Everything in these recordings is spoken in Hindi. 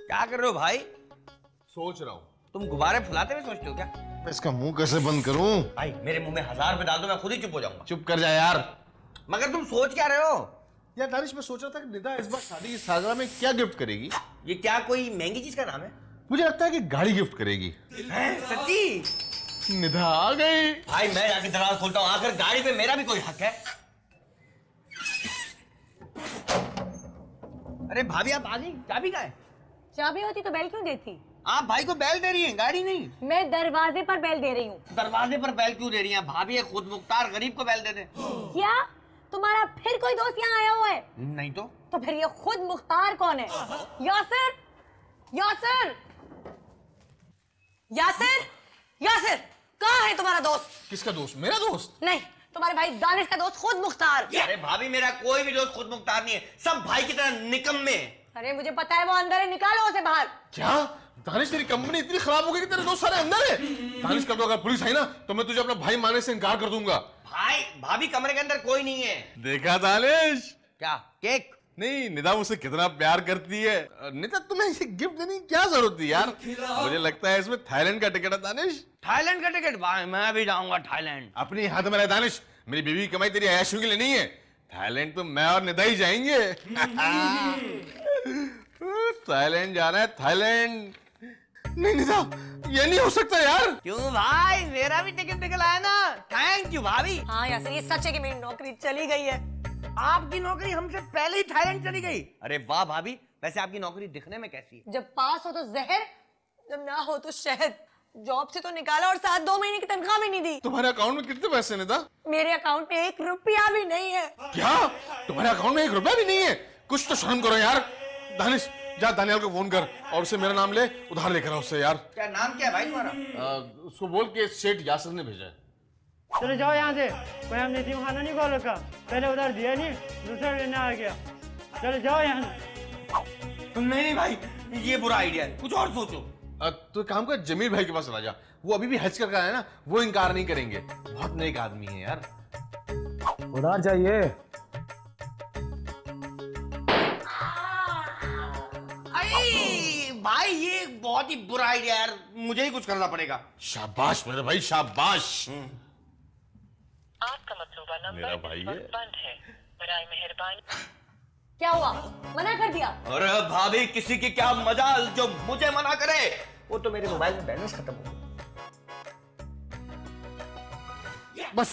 क्या कर रहे हो भाई? सोच रहा हूँ। तुम गुब्बारे फुलाते हुए सोचते हो क्या? मैं इसका मुंह कैसे बंद करूं? भाई मेरे मुंह में 1000 रुपए डाल दो, मैं खुद ही चुप हो जाऊंगा। चुप कर जा यार। मगर तुम सोच क्या रहे हो? यार दानिश, मैं सोच रहा था कि निदा इस बार शादी की सालगिरह में क्या गिफ्ट करेगी। ये क्या कोई महंगी चीज का नाम है? मुझे लगता है कि गाड़ी गिफ्ट करेगी। सच्ची? निदा आ गई। भाई मैं जाके दरवाजा खोलता हूँ, आखिर गाड़ी पे मेरा भी कोई हक है। अरे भाभी आप आ गई, चाबी कहाँ है? चाबी होती तो बेल क्यों देती? आप भाई को बैल दे रही हैं, गाड़ी नहीं। मैं दरवाजे पर बेल दे रही हूँ। दरवाजे पर बैल क्यों दे रही हैं? भाभी एक खुद मुख्तार गरीब को बैल दे दे। क्या तुम्हारा फिर कोई दोस्त यहाँ आया हुआ है? नहीं तो फिर ये खुद मुख्तार कौन है? यासिर, यासिर, यासिर, यासिर, कहाँ है तुम्हारा दोस्त? किसका दोस्त? मेरा दोस्त? नहीं, तुम्हारे भाई दानिश का दोस्त खुद मुख्तार। अरे भाभी मेरा कोई भी दोस्त खुद मुख्तार नहीं है, सब भाई की तरह निकम्मे। अरे मुझे पता है वो अंदर है, निकालो उसे बाहर। क्या दानिश, तेरी कंपनी इतनी खराब हो गई कि तेरे दोस्त सारे अंदर है? दानिश, कल को अगर पुलिस आई ना तो मैं तुझे अपना भाई मानने से इनकार कर दूंगा। भाई भाभी कमरे के अंदर कोई नहीं है। देखा दानिश? क्या केक? नहीं, निदा मुझसे कितना प्यार करती है। निदा, तुम्हें ये गिफ्ट देने की क्या जरूरत थी यार? मुझे लगता है इसमें थाईलैंड का टिकट है दानिश। थाईलैंड का टिकट? भाई मैं भी जाऊंगा थाईलैंड। अपनी हाथ में रहे दानिश, मेरी बीवी की कमाई तेरी ऐशों के लिए नहीं है। थाईलैंड तो मैं और निदा ही जाएंगे। थाईलैंड जाना है, थाईलैंड। नहीं निदा, ये नहीं हो सकता यार। क्यों भाई, मेरा भी टिकट निकल आया ना। थैंक यू भाभी। हाँ यासिर, ये सच है कि मेरी नौकरी चली गई है। आपकी नौकरी हमसे पहले ही थाईलैंड चली गई। अरे वाह भाभी, वैसे आपकी नौकरी दिखने में कैसी है? जब पास हो तो जहर, जब ना हो तो शहद। जॉब से तो निकाला और साथ 2 महीने की तनख्वाह भी नहीं दी। तुम्हारे अकाउंट में कितने पैसे निदा? मेरे अकाउंट में 1 रुपया भी नहीं है। क्या? तुम्हारे अकाउंट में 1 रुपया भी नहीं है? कुछ तो शर्म करो यार। दानिश, जा दानियाल को फोन कर और उसे मेरा नाम ले, उधार लेकर आओ उससे यार। क्या नाम क्या है भाई तुम्हारा? उसको बोल के सेठ यासिर ने भेजा है। चलो जाओ यहाँ से, कोई हमने तीन खाना नहीं खोल रखा, पहले उधर दिया नहीं, दूसरा लेने आ गया। चलो जाओ यहाँ से। नहीं भाई, ये बुरा आइडिया है, कुछ और सोचो। तो काम कर, जमीर भाई के पास चला जा, वो अभी भी हज करके आया ना, वो इनकार नहीं करेंगे। बहुत नेक आदमी है यार। उधार चाहिए? भाई ये बहुत ही बुरा आइडिया यार, मुझे ही कुछ करना पड़ेगा। शाबाश मेरे भाई, शाबाश। आपका मतलूबा मेरा नंबर भाई इस वक्त बंद है, बराए मेहरबानी। क्या हुआ? मना कर दिया? अरे भाभी, किसी की क्या मजाल जो मुझे मना करे। वो तो मेरे मोबाइल में बैलेंस खत्म हो गया। बस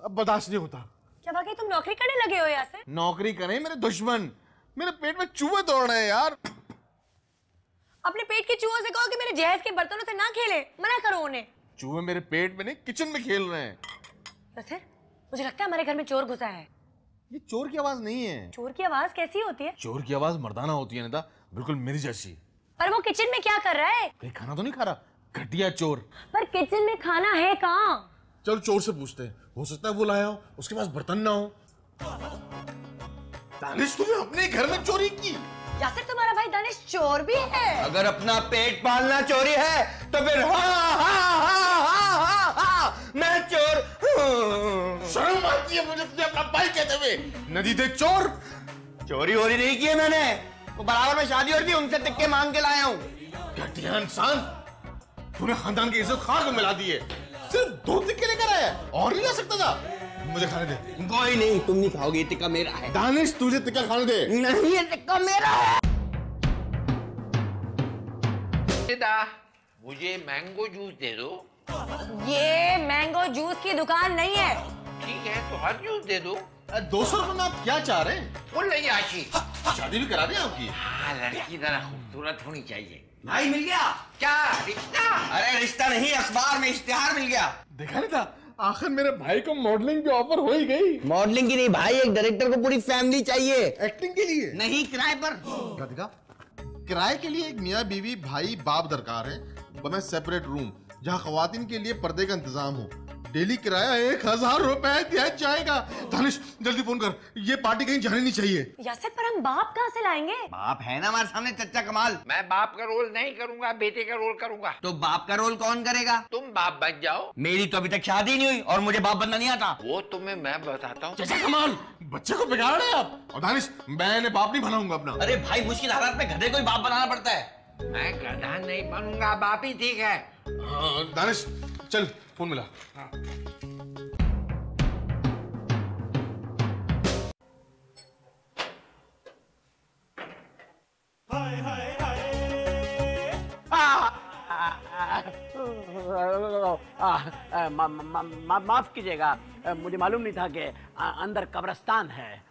अब बर्दाश्त नहीं होता। क्या वाकई तुम नौकरी करने लगे हो यासिर? नौकरी करें मेरे दुश्मन, मेरे पेट में चूहे दौड़ रहे हैं यार। अपने पेट के चूहों से कहो कि मेरे जहेज के बर्तनों से ना खेले, मना करो उन्हें। चूहे मेरे पेट में नहीं, किचन में खेल रहे हैं। यासिर, मुझे लगता है हमारे घर में चोर घुसा है। ये चोर की आवाज नहीं है। चोर की आवाज कैसी होती है? चोर की आवाज मर्दाना होती है निदा, बिल्कुल मेरी जैसी। पर वो किचन में क्या कर रहा है? कहीं खाना तो नहीं खा रहा? घटिया चोर। पर किचन में खाना है कहाँ? चलो चोर से पूछते हैं, हो सकता है वो लाया हो, उसके पास बर्तन ना हो। दानिश, तूने अपने घर में चोरी की? यासिर, तुम्हारा भाई दानिश चोर भी है? अगर अपना पेट पालना चोरी है तो फिर हाँ, मैं चोर हूँ। शर्म आती है मुझे तुझे अपना भाई कहते हुए। नदी देख चोर। चोरी वोरी नहीं की है मैंने, वो बराबर में शादी और थी, उनसे टिक्के मांग के लाया हूँ। घटिया इंसान, तूने खानदान की इज्जत खाक में मिला दी है। सिर्फ 2 टिक्के लेकर आया, और नहीं ला सकता था? मुझे खाने दे। कोई नहीं, तुम नहीं खाओगे, ये टिक्का मेरा है। दानिश, तुझे टिक्का खाने दे। नहीं, ये टिक्का मेरा है। मुझे मैंगो जूस दे दो। ये मैंगो जूस की दुकान नहीं है। ठीक है, तो हर जूस दे दो। 200 रुपए में आप क्या चाह रहे हैं? बोल नहीं आशी। शादी भी करा दें आपकी? हाँ, लड़की जरा खूबसूरत होनी चाहिए। भाई मिल गया क्या रिश्ता? अरे रिश्ता नहीं, अखबार में इश्तिहार मिल गया। देखा नहीं था, आखिर मेरे भाई को मॉडलिंग की ऑफर हो ही गई। मॉडलिंग की नहीं भाई, एक डायरेक्टर को पूरी फैमिली चाहिए। एक्टिंग के लिए नहीं, किराए पर। गधका, किराए के लिए एक मियाँ बीवी भाई बाप दरकार है, बने सेपरेट रूम जहाँ खवातीन के लिए पर्दे का इंतजाम हो। डेली किराया 1000 रुपए दिया जाएगा। दानिश, जल्दी फोन कर, ये पार्टी कहीं जानी नहीं चाहिए। यासिर, पर हम बाप कहाँ से लाएंगे? बाप है ना हमारे सामने, चच्चा कमाल। मैं बाप का रोल नहीं करूंगा, बेटे का रोल करूंगा। तो बाप का रोल कौन करेगा? तुम बाप बन जाओ। मेरी तो अभी तक शादी नहीं हुई और मुझे बाप बनना नहीं आता। वो तुम्हें मैं बताता हूँ। चाचा कमाल, बच्चे को बिगाड़ रहे हैं आप। और दानिश, मैंने बाप नहीं बनाऊंगा अपना। अरे भाई, मुश्किल हालात में गधे को ही बाप बनाना पड़ता है। मैं गधा नहीं बनूंगा, बाप ही ठीक है। हाँ, दानिश चल फोन मिला। माफ कीजिएगा, मुझे मालूम नहीं था कि अंदर कब्रिस्तान है।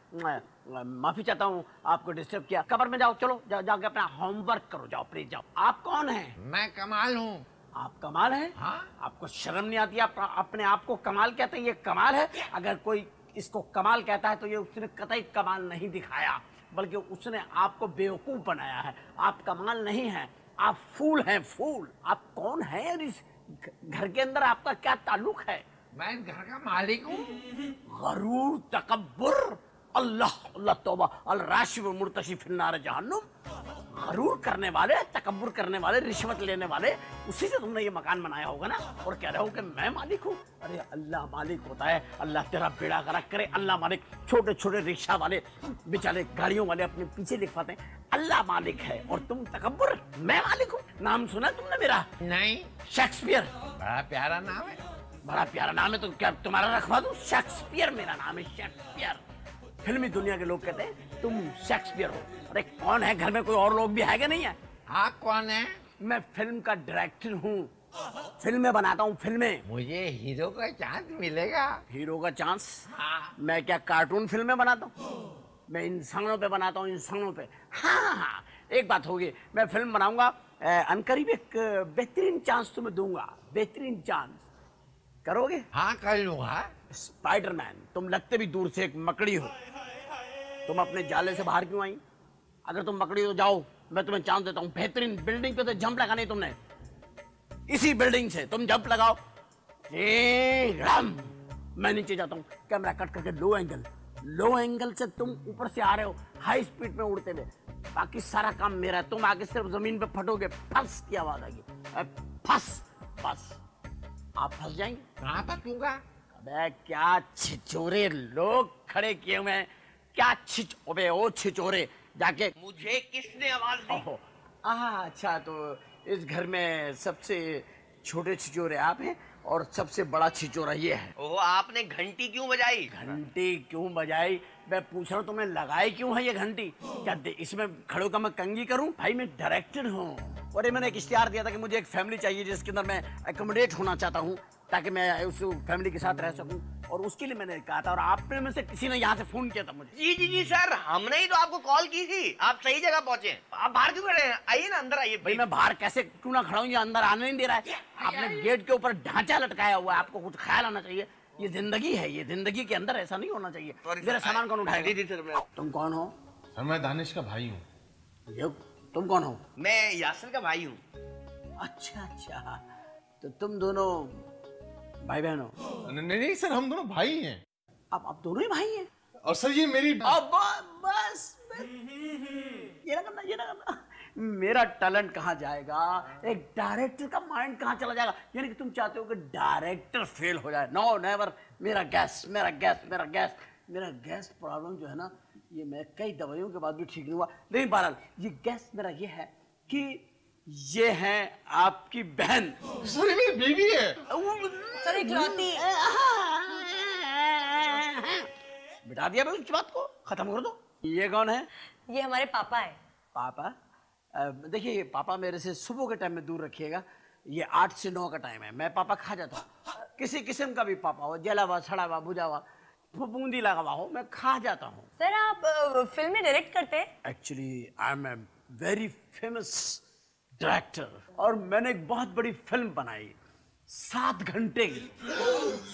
माफी चाहता हूँ आपको डिस्टर्ब किया। कब्र में जाओ, चलो जाके अपना होमवर्क करो, जाओ प्लीज जाओ। आप कौन हैं? मैं कमाल हूँ। आप कमाल हैं? हाँ? आपको शर्म नहीं आती? आप अपने आप को कमाल कहते हैं? ये कमाल है? अगर कोई इसको कमाल कहता है तो ये उसने कतई कमाल नहीं दिखाया, बल्कि उसने आपको बेवकूफ बनाया है। आप कमाल नहीं हैं, आप फूल हैं, फूल। आप कौन हैं और इस घर के अंदर आपका क्या ताल्लुक है? मैं इस घर का मालिक हूँ। गरूर, तकब्बुर, अल्लाह अल्लाह तौबा, अल राशिब मुर्तशी फिन्नार जहन्नुम। गरूर करने वाले, तकब्बुर करने वाले, रिश्वत लेने वाले, उसी से तुमने ये मकान बनाया होगा ना, और कह रहे हो कि मैं मालिक हूँ। अरे अल्लाह मालिक होता है, अल्लाह तेरा बेड़ा गर्क करे। अल्लाह मालिक। छोटे छोटे रिक्शा वाले बेचारे गाड़ियों वाले अपने पीछे लिखवाते हैं अल्लाह मालिक है, और तुम तकब्बुर। मैं मालिक हूँ। नाम सुना तुमने मेरा? नहीं। शेक्सपियर। बड़ा प्यारा नाम है। बड़ा प्यारा नाम है तो क्या तुम्हारा रखवा दूं? शेक्सपियर मेरा नाम है, शेक्सपियर। फिल्मी दुनिया के लोग कहते हैं तुम शेक्सपियर हो। अरे कौन है घर में? कोई और लोग भी है क्या? नहीं है? आप कौन है? मैं फिल्म का डायरेक्टर हूँ, फिल्में बनाता हूँ, फिल्में। मुझे हीरो का चांस मिलेगा? हीरो का चांस? हाँ। मैं क्या कार्टून फिल्में बनाता हूँ? मैं इंसानों पे बनाता हूँ, इंसानों पे। हाँ हाँ, एक बात होगी, मैं फिल्म बनाऊंगा, अनकरीब एक बेहतरीन चांस तुम्हें दूंगा, बेहतरीन चांस। करोगे? हाँ कर लूंगा। स्पाइडरमैन, तुम लगते भी दूर से एक मकड़ी हो। तुम अपने जाले से बाहर क्यों आई? अगर तुम मकड़ी हो, जाओ, मैं तुम्हें चांस देता हूँ। बेहतरीन बिल्डिंग पे तो जंप लगानी तुमने, इसी बिल्डिंग से तुम जंप लगाओ। मैं नीचे जाता हूँ, कैमरा कट करके लो एंगल से तुम ऊपर से आ रहे हो हाई स्पीड में उड़ते हुए। बाकी सारा काम मेरा है। तुम आगे सिर्फ जमीन पे फटोगे, फंस की आवाज आएगी, फंस। बस आप फंस जाएंगे। कहाँ फंसूंगा? अबे क्या छिचोरे लोग खड़े किए हुए हैं, क्या अबे ओ छिचोरे, जाके। मुझे किसने आवाज दी? अच्छा, तो इस घर में सबसे छोटे छिचोरे आप हैं और सबसे बड़ा छिचोरा ये है। ओह, आपने घंटी क्यों बजाई? घंटी क्यों बजाई? मैं पूछ रहा हूँ तुम्हें लगाई क्यों है ये घंटी? क्या इसमें खड़े होकर मैं कंगी करूँ? भाई मैं डायरेक्टर हूँ, और ये मैंने एक इश्तिहार दिया था कि मुझे एक फैमिली चाहिए जिसके अंदर मैं एकोमोडेट होना चाहता हूँ, ताकि मैं उस फैमिली के साथ रह सकूं, और उसके लिए मैंने कहा था। और आपने में से किसी ने यहाँ से फोन किया था मुझे। जी सर, हमने ही तो आपको कॉल की थी। आप सही जगह पहुंचे। आप बाहर क्यों खड़े हैं? आइए ना, अंदर आइए। भाई मैं बाहर कैसे क्यों ना खड़ा हूँ, ये अंदर आने नहीं दे रहा है। आपने गेट के ऊपर ढांचा लटकाया हुआ है, आपको कुछ ख्याल आना चाहिए। ये जिंदगी है, ये जिंदगी के अंदर ऐसा नहीं होना चाहिए। मेरा सामान कौन उठाएगा? जी सर। तुम कौन हो? सर मैं दानिश का भाई हूँ। तुम कौन हो? मैं यासिर का भाई हूँ। अच्छा, तो तुम दोनों भाई बहन हो? नहीं सर, हम दोनों भाई हैं। आप दोनों ही भाई हैं? और सर ये मेरी बस ये ना करना। मेरा टैलेंट कहाँ जाएगा? एक डायरेक्टर का माइंड कहाँ चला जाएगा? यानी कि तुम चाहते हो कि डायरेक्टर फेल हो जाए? No never. मेरा गैस प्रॉब्लम जो है ना, ये मैं कई दवाइयों के बाद भी ठीक नहीं हुआ। लेकिन बहरहाल ये गैस मेरा ये है कि ये है आपकी बहन। सर ये मेरी बीवी है। सर इकलौती। बिठा दिया भाई, उस बात को खत्म कर दो। ये कौन है? ये हमारे पापा है। पापा? देखिए, पापा मेरे से सुबह के टाइम में दूर रखिएगा। ये 8 से 9 का टाइम है। मैं पापा खा जाता हूँ, किसी किस्म का भी पापा हो, जला हुआ, सड़ा हुआ, भुजा हुआ, बूंदी लगा हुआ हो, मैं खा जाता हूँ। सर आप फिल्में डायरेक्ट करते हैं? Actually I am a very famous director, और मैंने एक बहुत बड़ी फिल्म बनाई 7 घंटे की।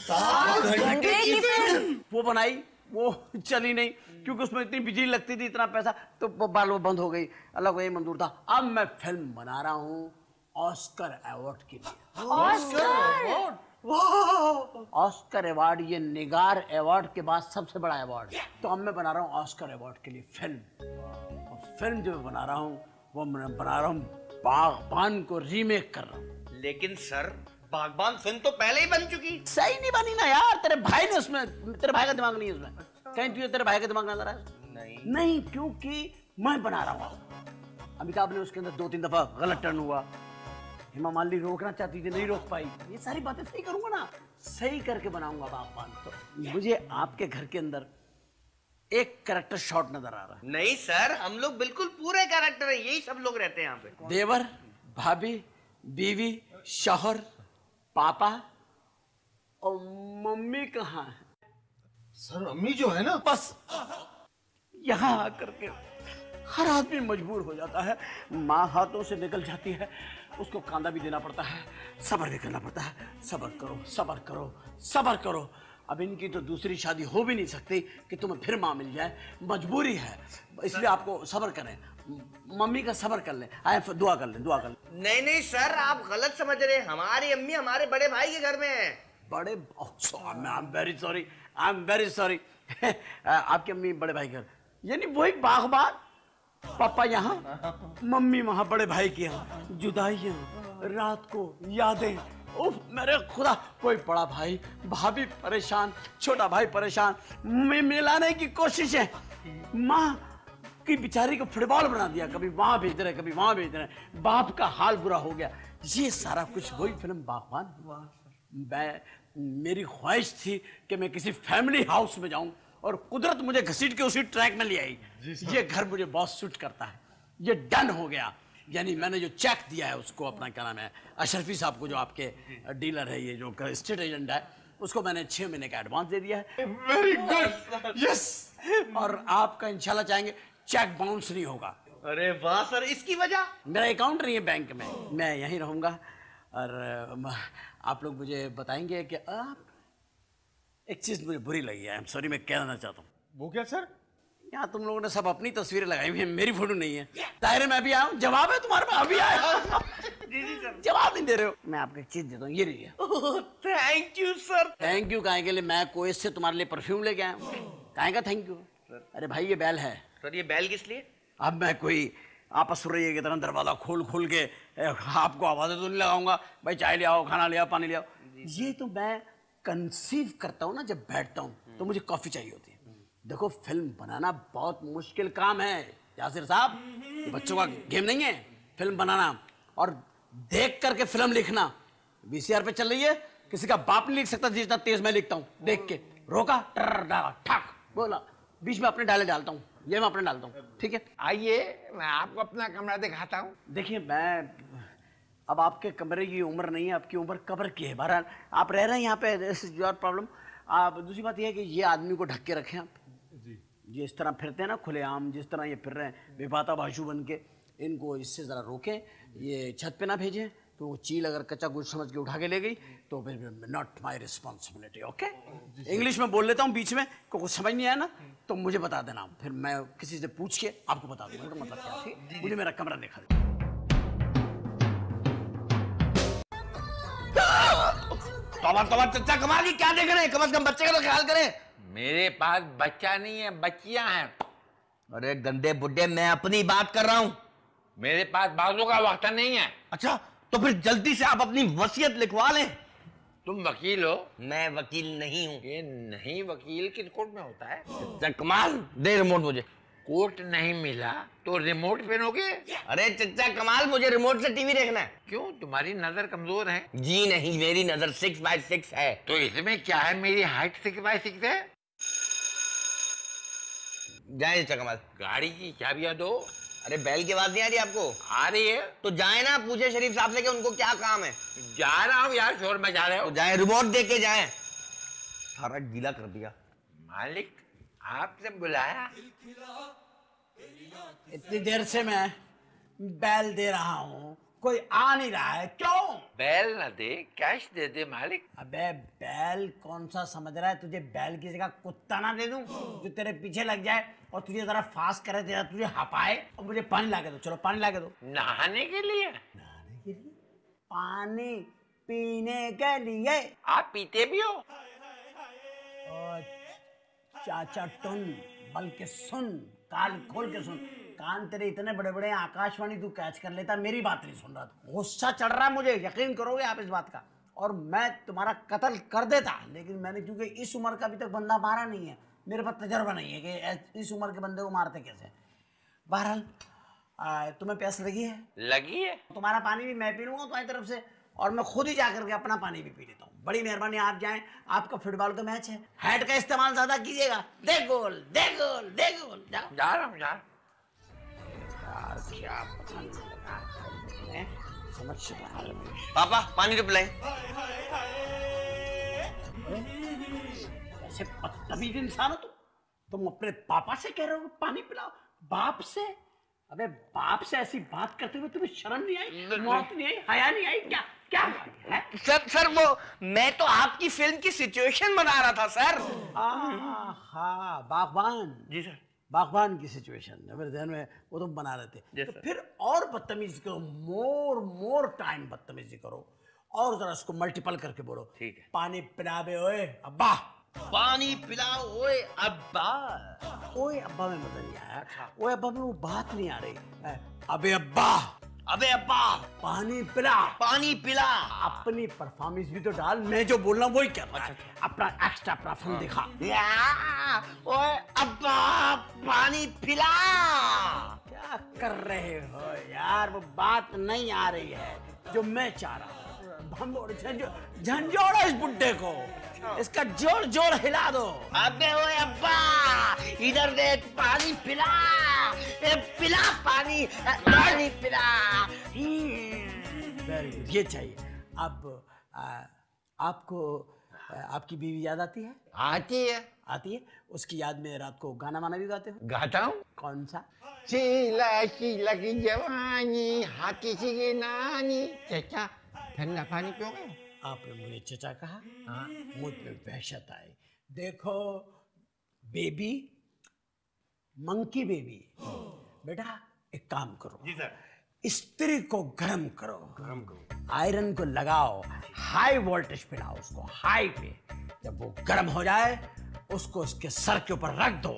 7 घंटे की फिल्म? वो बनाई, वो चली नहीं क्योंकि उसमें इतनी बिजली लगती थी, इतना पैसा, तो वो बाल वो बंद हो गई। अल्लाह को यही मंजूर था। अब मैं फिल्म बना रहा हूँ ऑस्कर अवार्ड के लिए। ऑस्कर अवार्ड, ये निगार अवार्ड के बाद सबसे बड़ा अवार्ड। तो अब मैं बना रहा हूँ ऑस्कर अवार्ड के लिए फिल्म। और फिल्म जो मैं बना रहा हूँ, वो मैं बना रहा हूँ बागबान को रीमेक कर रहा हूँ। लेकिन सर, बागबान फिल्म तो पहले ही बन चुकी। सही नहीं बनी ना यार, तेरे भाई ने उसमें, तेरे भाई का दिमाग नहीं है उसमें। कहीं तुझे तेरे भाई का दिमाग नजर आया? नहीं, क्योंकि मैं बना रहा हूँ। अमिताभ ने उसके अंदर 2-3 दफा गलत टर्न हुआ, हेमा मालिनी रोकना चाहती थी, नहीं रोक पाई। ये सारी बातें सही करूंगा ना, सही करके बनाऊंगा बागबान। तो मुझे आपके घर के अंदर एक कैरेक्टर शॉट नजर आ रहा है। नहीं सर, हम लोग बिल्कुल पूरे कैरेक्टर है, यही सब लोग रहते हैं यहाँ पे। देवर, भाभी, बीवी, शौहर, पापा और मम्मी कहाँ है? सर अम्मी जो है ना, बस यहाँ आकर के हर आदमी मजबूर हो जाता है। माँ हाथों से निकल जाती है, उसको कांदा भी देना पड़ता है, सब्र भी करना पड़ता है। सब्र करो, सब्र करो, सब्र करो। अब इनकी तो दूसरी शादी हो भी नहीं सकती कि तुम्हें फिर माँ मिल जाए, मजबूरी है, इसलिए आपको सब्र करें। मम्मी का सब्र कर लें, आए दुआ कर लें, दुआ कर लें। नहीं नहीं सर, आप गलत समझ रहे हैं। हमारी अम्मी हमारे बड़े भाई के घर में है। बड़े, I am very sorry, I am very sorry. आपकी अम्मी बड़े भाई घर, यानी वही बागबान, पापा यहाँ, मम्मी वहाँ बड़े भाई के यहाँ। जुदाइयाँ, रात को यादें, उफ मेरे खुदा। कोई बड़ा भाई, भाभी परेशान, छोटा भाई परेशान, मिलाने की कोशिश है। माँ की बेचारी को फुटबॉल बना दिया, कभी वहाँ भेज रहे, कभी वहाँ भेज रहे। बाप का हाल बुरा हो गया। ये सारा कुछ वही फिल्म बागबान हुआ। मेरी ख्वाहिश थी कि मैं किसी फैमिली हाउस में जाऊं और कुदरत मुझे घसीट के उसी ट्रैक में ले आई। ये घर मुझे बहुत सूट करता है। ये डन हो गया। यानी मैंने जो चेक दिया है उसको, अपना क्या नाम है, अशरफी साहब को, जो आपके डीलर है, ये जो स्टेट एजेंट है, उसको मैंने 6 महीने का एडवांस दे दिया है। Very good, yes. और आपका इंशाल्लाह चाहेंगे चेक बाउंस नहीं होगा। अरे वाह सर, इसकी वजह? मेरा अकाउंट नहीं है बैंक में, मैं यहीं रहूंगा। और आप लोग मुझे बताएंगे कि आप, एक चीज मुझे बुरी लगी है, सॉरी, मैं कहना चाहता हूँ। वो क्या सर? यहाँ तुम लोगों ने सब अपनी तस्वीरें लगाई हुई हैं, मेरी फोटो नहीं है। दायरे में अभी आया हूँ, जवाब है तुम्हारे में, अभी आया हूँ। जवाब नहीं दे रहे हो। मैं आपको एक चीज देता हूँ, ये रही। Thank you sir. Thank you काहे के लिए? मैं कोएस से तुम्हारे लिए परफ्यूम लेके आया हूँ, काहे का थैंक यू? अरे भाई ये बैल है। सर ये बैल किस लिए? अब मैं कोई आपस सुरैया की तरह दरवाजा खोल खोल के आपको आवाजें तो नहीं लगाऊंगा, भाई चाय ले आओ, खाना ले आओ, पानी ले आओ। ये तो मैं कंसीव करता हूँ ना, जब बैठता हूँ तो मुझे कॉफी चाहिए होती है। देखो फिल्म बनाना बहुत मुश्किल काम है यासिर साहब, ये बच्चों का गेम नहीं है फिल्म बनाना। और देख करके फिल्म लिखना, VCR पे चल रही है, किसी का बाप नहीं लिख सकता जितना तेज मैं लिखता हूँ। देख के रोका, ठक बोला, बीच में अपने डाले डालता हूँ, ये मैं अपने डालता हूँ, ठीक है? आइए, मैं आपको अपना कमरा दिखाता हूँ। देखिए मैं, अब आपके कमरे की उम्र नहीं है, आपकी उम्र कब्र की है। बहरहाल आप रह रहे हैं यहाँ पे, दिस इज योर प्रॉब्लम। आप दूसरी बात यह है कि ये आदमी को ढक के रखें आप। ये इस तरह फिरते हैं ना खुलेआम, जिस तरह ये फिर रहे हैं बेबाता भाषु बन के, इनको इससे ज़रा रोकें। ये छत पे ना भेजें, तो वो चील अगर कच्चा कुछ समझ के उठा के ले गई तो not my responsibility, okay? English में बोल लेता हूँ बीच में, को कुछ समझ नहीं आया ना तो मुझे बता देना, फिर मैं किसी से पूछ के आपको बता दूँगा तो मतलब क्या, ठीक? मुझे मेरा कमरा दिखा दे। तोबा चच्चा, कमाल की क्या देख रहे हैं? कम से कम बच्चे का तो ख्याल करें। मेरे पास बच्चा नहीं है, बच्चियां हैं। अरे गंदे बुड्ढे, मैं अपनी बात कर रहा हूँ। मेरे पास बाजू का वक्त नहीं है। अच्छा तो फिर जल्दी से आप अपनी वसीयत लिखवा लें। तुम वकील हो? मैं वकील नहीं हूँ। ये नहीं, वकील किस कोर्ट में होता है? चच्चा कमाल, दे रिमोट मुझे। कोर्ट नहीं मिला तो रिमोट पहनोगे? अरे चच्चा कमाल, मुझे रिमोट से टीवी देखना है। क्यों, तुम्हारी नजर कमजोर है? जी नहीं, मेरी नजर 6x6 है। तो इसमें क्या है, मेरी हाइट 6x6 है। जाए चच्चा कमाल। गाड़ी की चाबियां दो। अरे बैल की आवाज नहीं आ रही आपको? आ रही है तो जाए ना, पूछे शरीफ साहब से कि उनको क्या काम है। जा रहा हूँ यार, शोर मचा रहे हो। तो जाए, रिमोट दे के जाए। सारा गीला कर दिया। मालिक आपने बुलाया? इतनी देर से मैं बैल दे रहा हूँ, कोई आ नहीं रहा है, क्यों? बैल ना दे, कैश दे दे मालिक। अबे बैल कौन सा समझ रहा है? तुझे बैल की जगह कुत्ता ना दे दूं जो तेरे पीछे लग जाए और तुझे जरा फास्ट करे, तेरा तुझे हपाए और मुझे पानी ला के दो। चलो पानी ला के दो। नहाने के लिए? नहाने के लिए? पानी पीने के लिए। आप पीते भी हो? और चाचा टुन, बल्कि सुन, कान खोल के सुन, कान तेरे इतने बड़े बड़े, आकाशवाणी तू कैच कर लेता, मेरी बात नहीं सुन रहा था। गुस्सा चढ़ रहा है मुझे, यकीन करोगे आप इस बात का, और मैं तुम्हारा कत्ल कर देता, लेकिन मैंने क्योंकि इस उम्र का अभी तक बंदा मारा नहीं है, मेरे पास तजर्बा नहीं है कि इस उम्र के बंदे को मारते कैसे। बहरहाल तुम्हें प्यास लगी है? लगी है। तुम्हारा पानी भी मैं पी लूंगा तुम्हारी तरफ से, और मैं खुद ही जाकर के अपना पानी भी पी लेता हूँ। बड़ी मेहरबानी, आप जाएं, आपका फुटबॉल का मैच है, हेड का इस्तेमाल ज्यादा कीजिएगा। दे गोल, दे गोल, दे गोल। जाओ। जा रहा हूँ यार, क्या पता नहीं लगा, समझ से बाहर है। पापा पानी तो पिलाएं। ऐसे बदतमीज इंसान हो तुम अपने पापा से कह रहे हो पानी पिलाओ? बाप से? अबे बाप से ऐसी बात करते हुए तुम्हें शर्म नहीं आई, मौत नहीं आई, हया नहीं आई? क्या क्या है? सर वो मैं तो आपकी फिल्म की सिचुएशन बना रहा था सर। हाँ, बागबान। जी सर। बागबान की सिचुएशन मेरे ध्यान में वो तुम बना रहे थे। तो फिर और बदतमीजी करो, मोर टाइम बदतमीजी करो, और जरा उसको मल्टीपल करके बोलो। ठीक है। पानी पिलावे ओए अब्बा। पानी पिलाओ ओए अब्बा। ओए अब्बा में मजा नहीं आया। ओए अब्बा में वो बात नहीं आ रही। अबे अब्बा, अबे अब्बा पानी पिला, पानी पिला। अपनी परफॉर्मेंस भी तो डाल, मैं जो बोल रहा हूँ वही कर रहा है। अपना एक्स्ट्रा परफॉर्म दिखा। ओए अब्बा पानी पिला। क्या कर रहे हो यार? वो बात नहीं आ रही है जो मैं चाह रहा हूँ। झंझोड़ो इस बुड्ढे को, इसका जोड़ जोड़ हिला दो। अबे ओए अब्बा इधर देख, पानी पिला, पिला पानी, पानी पिला। वेरी गुड, ये चाहिए। अब आपको आपकी बीवी याद आती है? आती है। आती है। उसकी याद में रात को गाना वाना भी गाते हो? गाता हूँ। कौन सा? शीला शीला की जवानी, हाथी सी नानी, चचा ठंडा पानी पियोगे? आपने मुझे चचा कहा, मुझ में वहशत आई। देखो बेबी, मंकी बेबी, बेटा एक काम करो। जी सर। स्त्री को गर्म करो, आयरन को लगाओ, हाई वोल्टेज पे लाओ उसको, हाई पे। जब वो गर्म हो जाए उसको इसके सर के ऊपर रख दो।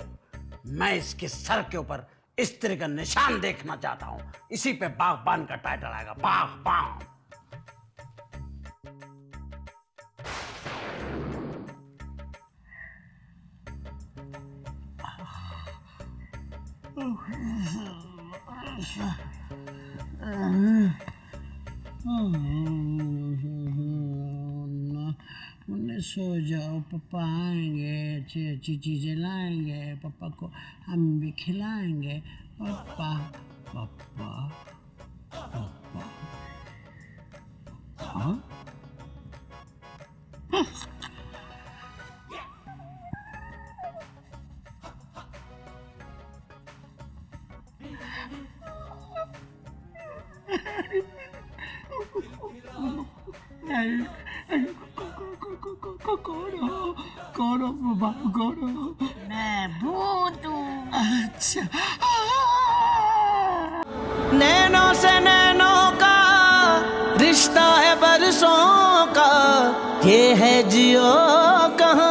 मैं इसके सर के ऊपर स्त्री का निशान देखना चाहता हूं। इसी पे बागबान का टाइटल आएगा, बागबान। सो जाओ, पापा आएंगे, अच्छी अच्छी चीजें लाएंगे, पापा को हम भी खिलाएंगे। पापा पापा पापा। हाँ? कौन हो बाबा? कौन हो? मैं भूत हूँ। अच्छा। नैनों से नैनों का रिश्ता है बरसों का, ये है जियो कहाँ